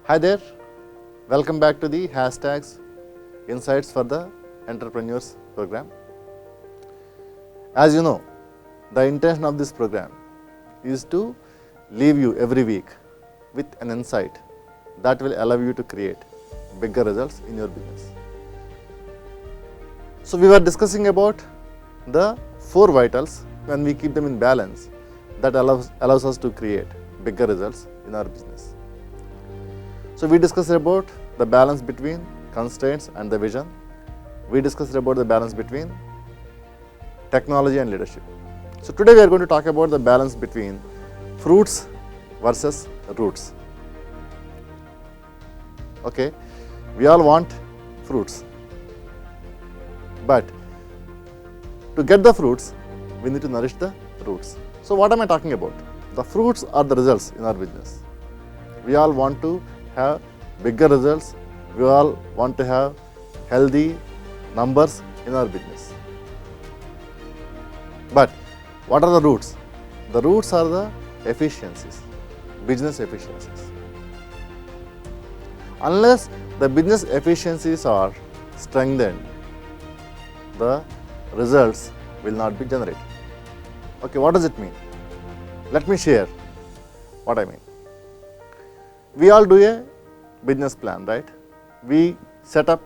Hi there, welcome back to the hashtags Insights for the Entrepreneurs program. As you know, the intention of this program is to leave you every week with an insight that will allow you to create bigger results in your business. So we were discussing about the 4 vitals. When we keep them in balance, that allows us to create bigger results in our business. So we discussed about the balance between constraints and the vision. We discussed about the balance between technology and leadership. So today we are going to talk about the balance between fruits versus roots. Okay, we all want fruits, but to get the fruits, we need to nourish the roots. So what am I talking about? The fruits are the results in our business. We all want to have bigger results. We all want to have healthy numbers in our business. But what are the roots? The roots are the efficiencies, business efficiencies. Unless the business efficiencies are strengthened, the results will not be generated. Okay, what does it mean? Let me share what I mean. We all do a business plan, right? We set up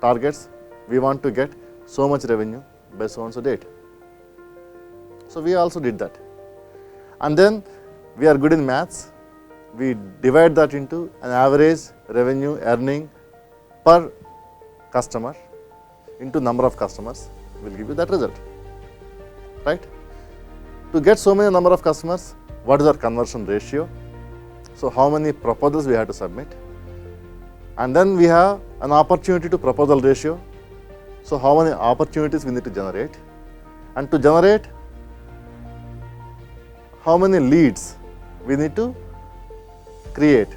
targets. We want to get so much revenue by so and so date. So we also did that. And then we are good in maths. We divide that into an average revenue earning per customer into number of customers will give you that result, right? To get so many number of customers, what is our conversion ratio? So how many proposals we have to submit? And then we have an opportunity to proposal ratio. So how many opportunities we need to generate? And to generate, how many leads we need to create,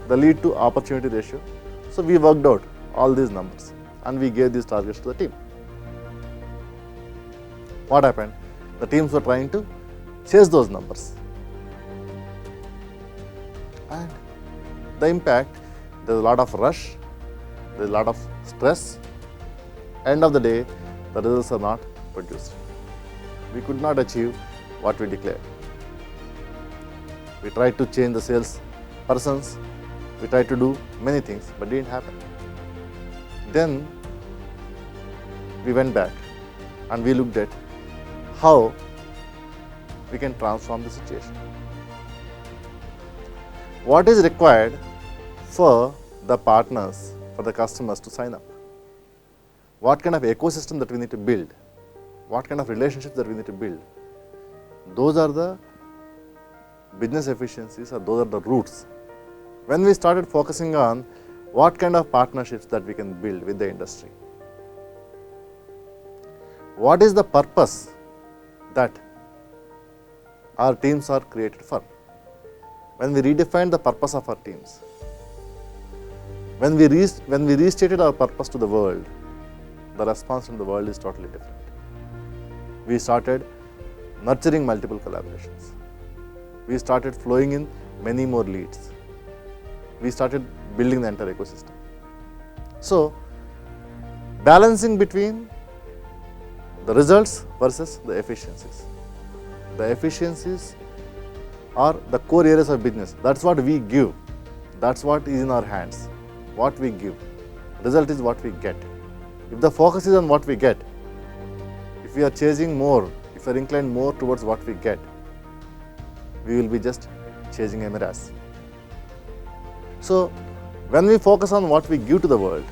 the lead to opportunity ratio. So we worked out all these numbers and we gave these targets to the team. What happened? The teams were trying to chase those numbers. And the impact, there's a lot of rush, there's a lot of stress. End of the day, the results are not produced. We could not achieve what we declared. We tried to change the sales persons, we tried to do many things, but it didn't happen. Then we went back and we looked at how we can transform the situation. What is required for the partners, for the customers to sign up? What kind of ecosystem that we need to build? What kind of relationships that we need to build? Those are the business efficiencies, or those are the roots. When we started focusing on what kind of partnerships that we can build with the industry, what is the purpose that our teams are created for? When we redefined the purpose of our teams, when we restated our purpose to the world, the response from the world is totally different. We started nurturing multiple collaborations. We started flowing in many more leads. We started building the entire ecosystem. So, balancing between the results versus the efficiencies. The efficiencies are the core areas of business. That's what we give. That's what is in our hands. What we give. Result is what we get. If the focus is on what we get, if we are chasing more, if we are inclined more towards what we get, we will be just chasing a mirage. So, when we focus on what we give to the world,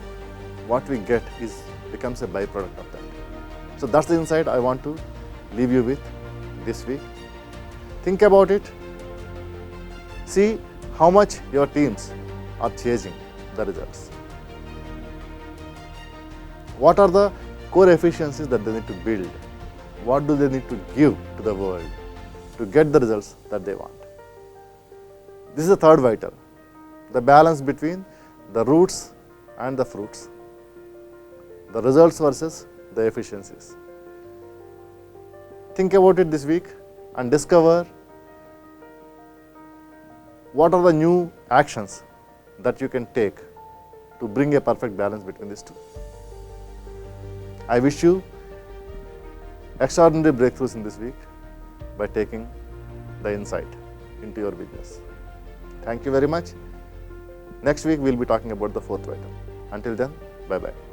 what we get becomes a byproduct of that. So that's the insight I want to leave you with this week. Think about it. See how much your teams are chasing the results. What are the core efficiencies that they need to build? What do they need to give to the world to get the results that they want? This is the third vital, the balance between the roots and the fruits, the results versus the efficiencies. Think about it this week and discover what are the new actions that you can take to bring a perfect balance between these two. I wish you extraordinary breakthroughs in this week by taking the insight into your business. Thank you very much. Next week, we'll be talking about the fourth item. Until then, bye-bye.